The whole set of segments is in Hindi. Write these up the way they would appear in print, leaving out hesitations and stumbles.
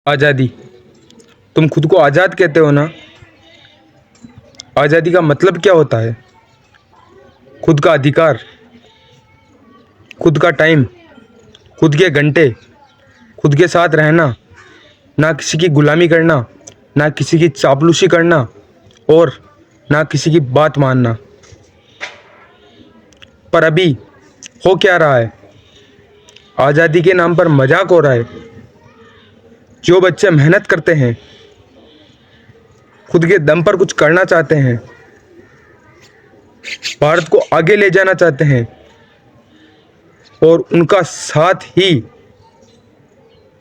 आज़ादी। तुम खुद को आज़ाद कहते हो ना। आज़ादी का मतलब क्या होता है? खुद का अधिकार, खुद का टाइम, खुद के घंटे, खुद के साथ रहना, ना किसी की गुलामी करना, ना किसी की चापलूसी करना और ना किसी की बात मानना। पर अभी हो क्या रहा है? आज़ादी के नाम पर मजाक हो रहा है। जो बच्चे मेहनत करते हैं, खुद के दम पर कुछ करना चाहते हैं, भारत को आगे ले जाना चाहते हैं और उनका साथ ही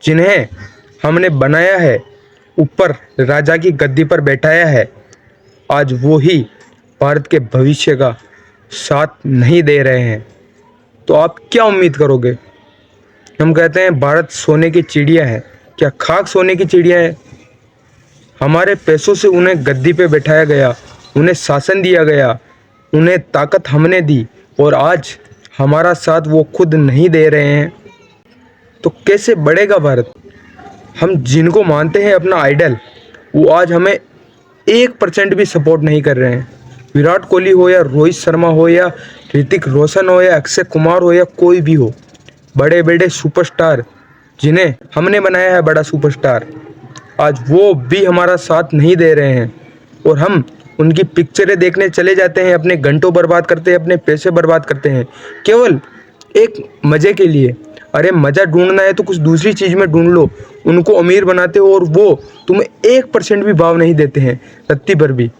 जिन्हें हमने बनाया है, ऊपर राजा की गद्दी पर बैठाया है, आज वो ही भारत के भविष्य का साथ नहीं दे रहे हैं, तो आप क्या उम्मीद करोगे? हम कहते हैं भारत सोने की चिड़िया है। क्या खाक सोने की चिड़िया है? हमारे पैसों से उन्हें गद्दी पे बैठाया गया, उन्हें शासन दिया गया, उन्हें ताकत हमने दी और आज हमारा साथ वो खुद नहीं दे रहे हैं, तो कैसे बढ़ेगा भारत? हम जिनको मानते हैं अपना आइडल, वो आज हमें 1% भी सपोर्ट नहीं कर रहे हैं। विराट कोहली हो या रोहित शर्मा हो या ऋतिक रोशन हो या अक्षय कुमार हो या कोई भी हो, बड़े बड़े सुपरस्टार जिन्हें हमने बनाया है बड़ा सुपरस्टार, आज वो भी हमारा साथ नहीं दे रहे हैं और हम उनकी पिक्चरें देखने चले जाते हैं, अपने घंटों बर्बाद करते हैं, अपने पैसे बर्बाद करते हैं केवल एक मज़े के लिए। अरे मज़ा ढूंढना है तो कुछ दूसरी चीज़ में ढूंढ लो। उनको अमीर बनाते हो और वो तुम्हें 1% भी भाव नहीं देते हैं, रत्ती भर भी।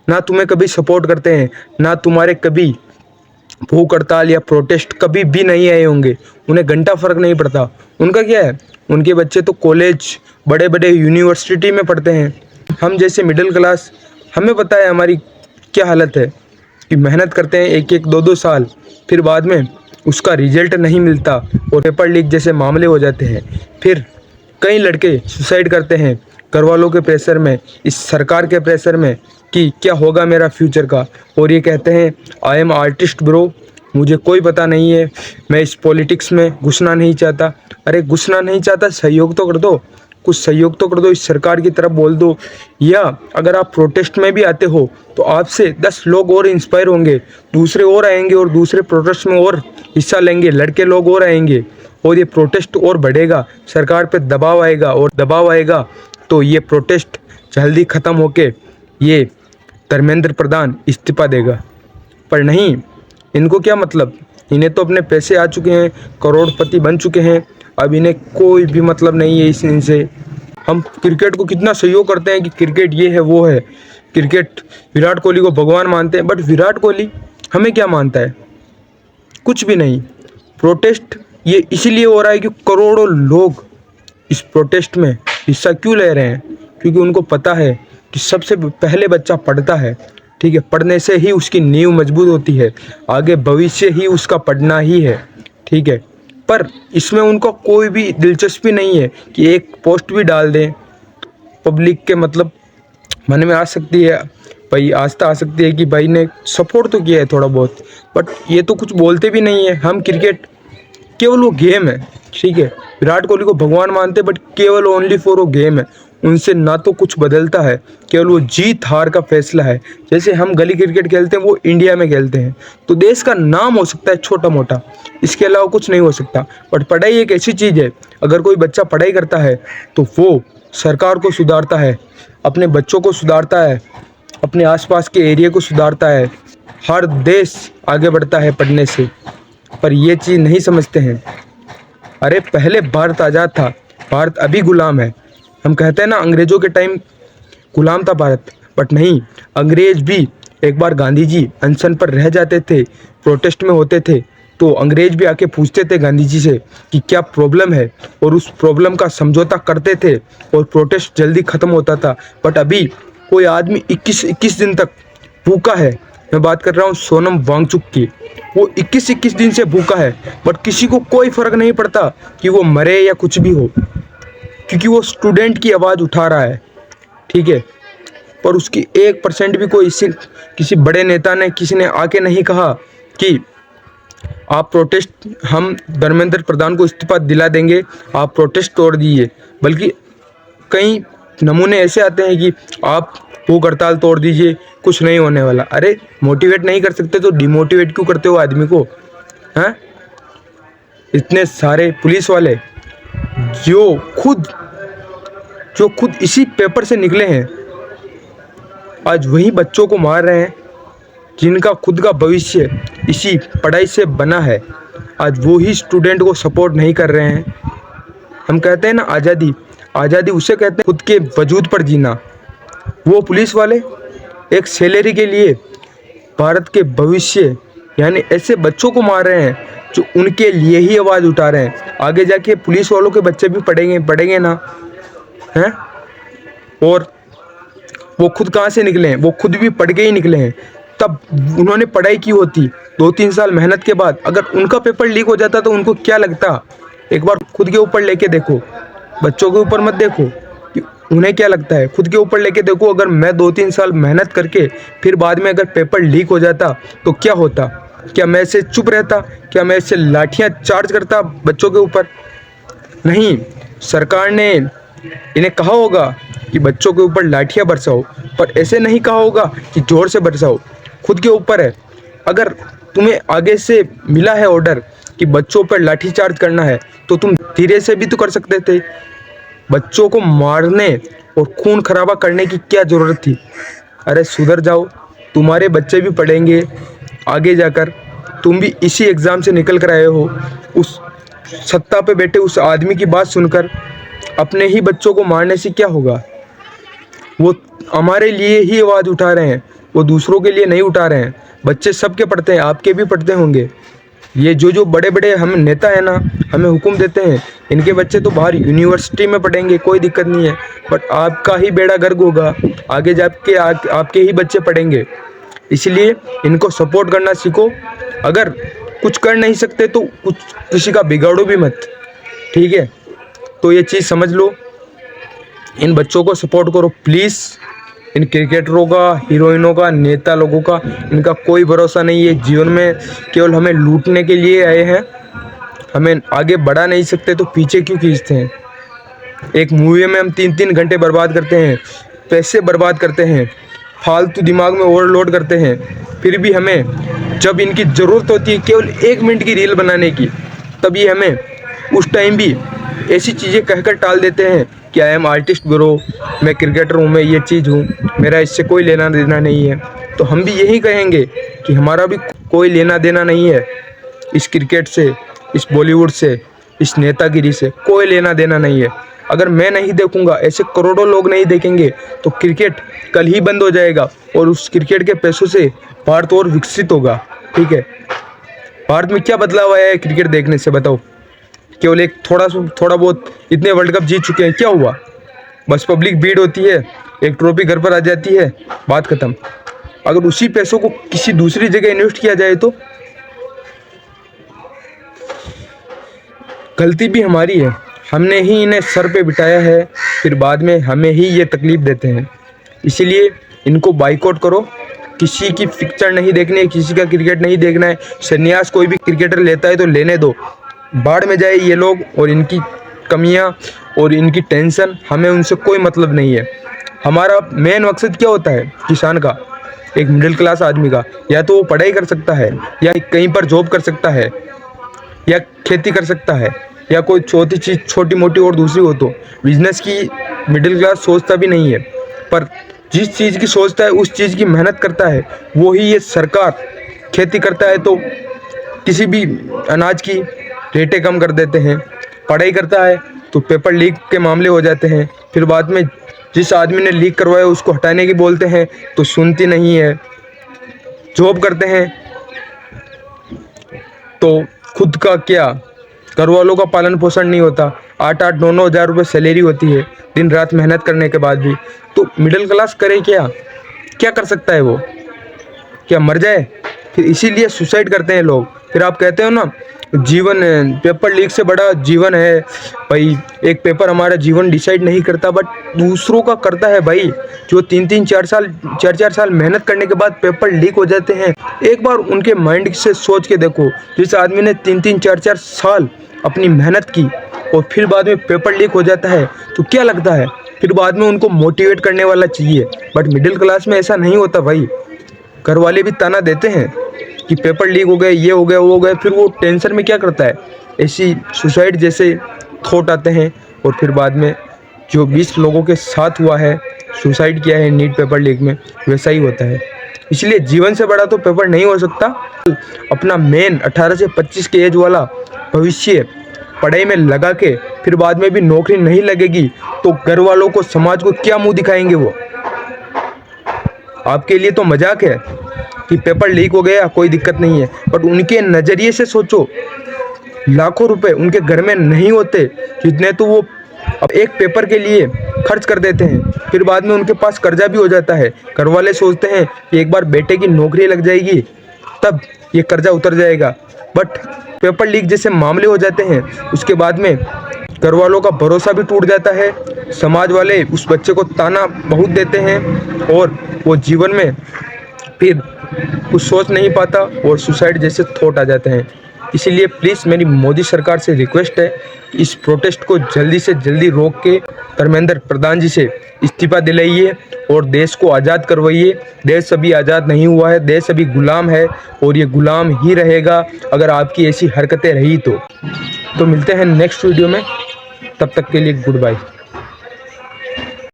ना तुम्हें कभी सपोर्ट करते हैं, ना तुम्हारे कभी भूख हड़ताल या प्रोटेस्ट कभी भी नहीं आए होंगे। उन्हें घंटा फर्क नहीं पड़ता। उनका क्या है, उनके बच्चे तो कॉलेज, बड़े बड़े यूनिवर्सिटी में पढ़ते हैं। हम जैसे मिडिल क्लास, हमें पता है हमारी क्या हालत है कि मेहनत करते हैं 1-1, 2-2 साल, फिर बाद में उसका रिजल्ट नहीं मिलता और पेपर लीक जैसे मामले हो जाते हैं। फिर कई लड़के सुसाइड करते हैं घर वालों के प्रेशर में, इस सरकार के प्रेशर में कि क्या होगा मेरा फ्यूचर का, और ये कहते हैं आई एम आर्टिस्ट ब्रो, मुझे कोई पता नहीं है, मैं इस पॉलिटिक्स में घुसना नहीं चाहता। अरे घुसना नहीं चाहता, सहयोग तो कर दो, कुछ सहयोग तो कर दो, इस सरकार की तरफ बोल दो। या अगर आप प्रोटेस्ट में भी आते हो तो आपसे 10 लोग और इंस्पायर होंगे, दूसरे और आएंगे और दूसरे प्रोटेस्ट में और हिस्सा लेंगे, लड़के लोग और आएंगे और ये प्रोटेस्ट और बढ़ेगा, सरकार पे दबाव आएगा और दबाव आएगा तो ये प्रोटेस्ट जल्दी ख़त्म होके ये धर्मेंद्र प्रधान इस्तीफा देगा। पर नहीं, इनको क्या मतलब, इन्हें तो अपने पैसे आ चुके हैं, करोड़पति बन चुके हैं, अब इन्हें कोई भी मतलब नहीं है इनसे। हम क्रिकेट को कितना सहयोग करते हैं कि क्रिकेट ये है वो है, क्रिकेट विराट कोहली को भगवान मानते हैं, बट विराट कोहली हमें क्या मानता है? कुछ भी नहीं। प्रोटेस्ट ये इसीलिए हो रहा है कि करोड़ों लोग इस प्रोटेस्ट में हिस्सा क्यों ले रहे हैं? क्योंकि उनको पता है कि सबसे पहले बच्चा पढ़ता है, ठीक है, पढ़ने से ही उसकी नींव मजबूत होती है, आगे भविष्य ही उसका पढ़ना ही है, ठीक है। पर इसमें उनको कोई भी दिलचस्पी नहीं है कि एक पोस्ट भी डाल दें, पब्लिक के मतलब मन में आ सकती है भाई, आस्था आ सकती है कि भाई ने सपोर्ट तो किया है थोड़ा बहुत, बट ये तो कुछ बोलते भी नहीं है। हम क्रिकेट केवल वो गेम है, ठीक है, विराट कोहली को भगवान मानते बट केवल ओनली फॉर वो गेम है, उनसे ना तो कुछ बदलता है, केवल वो जीत हार का फैसला है। जैसे हम गली क्रिकेट खेलते हैं वो इंडिया में खेलते हैं, तो देश का नाम हो सकता है छोटा मोटा, इसके अलावा कुछ नहीं हो सकता। बट पढ़ाई एक ऐसी चीज़ है, अगर कोई बच्चा पढ़ाई करता है तो वो सरकार को सुधारता है, अपने बच्चों को सुधारता है, अपने आसपास के एरिया को सुधारता है, हर देश आगे बढ़ता है पढ़ने से। पर ये चीज़ नहीं समझते हैं। अरे पहले भारत आज़ाद था, भारत अभी गुलाम है। हम कहते हैं ना अंग्रेज़ों के टाइम गुलाम था भारत, बट नहीं, अंग्रेज़ भी एक बार गांधी जी अनशन पर रह जाते थे, प्रोटेस्ट में होते थे, तो अंग्रेज़ भी आके पूछते थे गांधी जी से कि क्या प्रॉब्लम है, और उस प्रॉब्लम का समझौता करते थे और प्रोटेस्ट जल्दी ख़त्म होता था। बट अभी कोई आदमी 21 दिन तक भूखा है, मैं बात कर रहा हूँ सोनम वांगचुक की, वो 21 दिन से भूखा है, बट किसी को कोई फ़र्क नहीं पड़ता कि वो मरे या कुछ भी हो, क्योंकि वो स्टूडेंट की आवाज़ उठा रहा है, ठीक है। पर उसकी 1% भी कोई किसी बड़े नेता ने, किसी ने आके नहीं कहा कि आप प्रोटेस्ट, हम धर्मेंद्र प्रधान को इस्तीफा दिला देंगे, आप प्रोटेस्ट तोड़ दीजिए, बल्कि कई नमूने ऐसे आते हैं कि आप भूख हड़ताल तोड़ दीजिए, कुछ नहीं होने वाला। अरे मोटिवेट नहीं कर सकते तो डिमोटिवेट क्यों करते हो आदमी को? हैं? इतने सारे पुलिस वाले जो खुद इसी पेपर से निकले हैं, आज वही बच्चों को मार रहे हैं जिनका खुद का भविष्य इसी पढ़ाई से बना है। आज वो ही स्टूडेंट को सपोर्ट नहीं कर रहे हैं। हम कहते हैं ना आज़ादी, आज़ादी उसे कहते हैं खुद के वजूद पर जीना। वो पुलिस वाले एक सैलरी के लिए भारत के भविष्य यानी ऐसे बच्चों को मार रहे हैं जो उनके लिए ही आवाज़ उठा रहे हैं। आगे जाके पुलिस वालों के बच्चे भी पढ़ेंगे ना, हैं? और वो खुद कहाँ से निकले हैं? वो खुद भी पढ़ के ही निकले हैं। तब उन्होंने पढ़ाई की होती 2-3 साल मेहनत के बाद, अगर उनका पेपर लीक हो जाता तो उनको क्या लगता? एक बार खुद के ऊपर लेके देखो, बच्चों के ऊपर मत देखो कि उन्हें क्या लगता है। खुद के ऊपर लेके देखो, अगर मैं 2-3 साल मेहनत करके फिर बाद में अगर पेपर लीक हो जाता तो क्या होता? क्या मैं ऐसे चुप रहता? क्या मैं ऐसे लाठियाँ चार्ज करता बच्चों के ऊपर? नहीं, सरकार ने इन्हें कहा होगा कि बच्चों के ऊपर लाठियाँ बरसाओ, पर ऐसे नहीं कहा होगा कि जोर से बरसाओ। खुद के ऊपर है। अगर तुम्हें आगे से मिला है ऑर्डर कि बच्चों पर लाठी चार्ज करना है तो तुम धीरे से भी तो कर सकते थे। बच्चों को मारने और खून खराबा करने की क्या ज़रूरत थी? अरे सुधर जाओ, तुम्हारे बच्चे भी पढ़ेंगे आगे जाकर। तुम भी इसी एग्ज़ाम से निकल कर आए हो। उस सत्ता पे बैठे उस आदमी की बात सुनकर अपने ही बच्चों को मारने से क्या होगा? वो हमारे लिए ही आवाज़ उठा रहे हैं, वो दूसरों के लिए नहीं उठा रहे हैं। बच्चे सबके पढ़ते हैं, आपके भी पढ़ते होंगे। ये जो बड़े बड़े हम नेता हैं ना, हमें हुक्म देते हैं, इनके बच्चे तो बाहर यूनिवर्सिटी में पढ़ेंगे, कोई दिक्कत नहीं है, बट आपका ही बेड़ा गर्क होगा। आगे जाके आपके ही बच्चे पढ़ेंगे। इसलिए इनको सपोर्ट करना सीखो। अगर कुछ कर नहीं सकते तो कुछ किसी का बिगाड़ो भी मत, ठीक है? तो ये चीज़ समझ लो, इन बच्चों को सपोर्ट करो प्लीज़। इन क्रिकेटरों का, हीरोइनों का, नेता लोगों का, इनका कोई भरोसा नहीं है। जीवन में केवल हमें लूटने के लिए आए हैं। हमें आगे बढ़ा नहीं सकते तो पीछे क्यों खींचते हैं? एक मूवी में हम 3-3 घंटे बर्बाद करते हैं, पैसे बर्बाद करते हैं, फालतू दिमाग में ओवरलोड करते हैं, फिर भी हमें जब इनकी ज़रूरत होती है केवल 1 मिनट की रील बनाने की, तभी हमें उस टाइम भी ऐसी चीज़ें कहकर टाल देते हैं कि आई एम आर्टिस्ट ब्रो, मैं क्रिकेटर हूँ, मैं ये चीज़ हूँ, मेरा इससे कोई लेना देना नहीं है। तो हम भी यही कहेंगे कि हमारा भी कोई लेना देना नहीं है इस क्रिकेट से, इस बॉलीवुड से, इस नेतागिरी से, कोई लेना देना नहीं है। अगर मैं नहीं देखूंगा, ऐसे करोड़ों लोग नहीं देखेंगे तो क्रिकेट कल ही बंद हो जाएगा और उस क्रिकेट के पैसों से भारत और विकसित होगा, ठीक है? भारत में क्या बदलाव आया है क्रिकेट देखने से, बताओ? केवल एक थोड़ा बहुत, इतने वर्ल्ड कप जीत चुके हैं, क्या हुआ? बस पब्लिक भीड़ होती है, एक ट्रॉफी घर पर आ जाती है, बात खत्म। अगर उसी पैसों को किसी दूसरी जगह इन्वेस्ट किया जाए तो गलती भी हमारी है। हमने ही इन्हें सर पे बिठाया है, फिर बाद में हमें ही ये तकलीफ देते हैं। इसीलिए इनको बाइकआउट करो। किसी की पिक्चर नहीं देखनी है, किसी का क्रिकेट नहीं देखना है। संन्यास कोई भी क्रिकेटर लेता है तो लेने दो, बाढ़ में जाए ये लोग और इनकी कमियां और इनकी टेंशन, हमें उनसे कोई मतलब नहीं है। हमारा मेन मकसद क्या होता है? किसान का, एक मिडिल क्लास आदमी का, या तो वो पढ़ाई कर सकता है, या कहीं पर जॉब कर सकता है, या खेती कर सकता है, या कोई चौथी चीज़ छोटी मोटी और दूसरी हो। तो बिजनेस की मिडिल क्लास सोचता भी नहीं है, पर जिस चीज़ की सोचता है उस चीज़ की मेहनत करता है। वो ही ये सरकार खेती करता है तो किसी भी अनाज की रेटें कम कर देते हैं, पढ़ाई करता है तो पेपर लीक के मामले हो जाते हैं, फिर बाद में जिस आदमी ने लीक करवाया उसको हटाने की बोलते हैं तो सुनती नहीं है। जॉब करते हैं तो खुद का क्या, घर वालों का पालन पोषण नहीं होता। 8-8, 9-9 हज़ार रुपये सैलरी होती है दिन रात मेहनत करने के बाद भी। तो मिडिल क्लास करे क्या? क्या कर सकता है वो? क्या मर जाए? फिर इसीलिए सुसाइड करते हैं लोग। फिर आप कहते हो ना जीवन, पेपर लीक से बड़ा जीवन है भाई। एक पेपर हमारा जीवन डिसाइड नहीं करता, बट दूसरों का करता है भाई। जो 3-3, 4 साल मेहनत करने के बाद पेपर लीक हो जाते हैं, एक बार उनके माइंड से सोच के देखो। जिस आदमी ने 3-3, 4 साल अपनी मेहनत की और फिर बाद में पेपर लीक हो जाता है तो क्या लगता है? फिर बाद में उनको मोटिवेट करने वाला चाहिए। बट मिडिल क्लास में ऐसा नहीं होता भाई। घर वाले भी ताना देते हैं कि पेपर लीक हो गए, ये हो गया, वो हो गया, फिर वो टेंशन में क्या करता है, ऐसी सुसाइड जैसे थॉट आते हैं। और फिर बाद में जो 20 लोगों के साथ हुआ है, सुसाइड किया है नीट पेपर लीक में, वैसा ही होता है। इसलिए जीवन से बड़ा तो पेपर नहीं हो सकता। अपना मेन 18 से 25 के एज वाला भविष्य पढ़ाई में लगा के फिर बाद में भी नौकरी नहीं लगेगी तो घर वालों को, समाज को क्या मुंह दिखाएंगे वो। आपके लिए तो मजाक है कि पेपर लीक हो गया, कोई दिक्कत नहीं है, बट उनके नज़रिए से सोचो, लाखों रुपए उनके घर में नहीं होते जितने तो वो अब एक पेपर के लिए खर्च कर देते हैं। फिर बाद में उनके पास कर्जा भी हो जाता है। घर वाले सोचते हैं कि एक बार बेटे की नौकरी लग जाएगी तब ये कर्जा उतर जाएगा, बट पेपर लीक जैसे मामले हो जाते हैं उसके बाद में घर वालों का भरोसा भी टूट जाता है। समाज वाले उस बच्चे को ताना बहुत देते हैं और वो जीवन में फिर कुछ सोच नहीं पाता और सुसाइड जैसे थॉट आ जाते हैं। इसीलिए प्लीज़ मेरी मोदी सरकार से रिक्वेस्ट है कि इस प्रोटेस्ट को जल्दी से जल्दी रोक के धर्मेंद्र प्रधान जी से इस्तीफा दिलाइए और देश को आज़ाद करवाइए। देश अभी आज़ाद नहीं हुआ है, देश अभी गुलाम है और ये गुलाम ही रहेगा अगर आपकी ऐसी हरकतें रही तो। मिलते हैं नेक्स्ट वीडियो में, तब तक के लिए गुड बाय।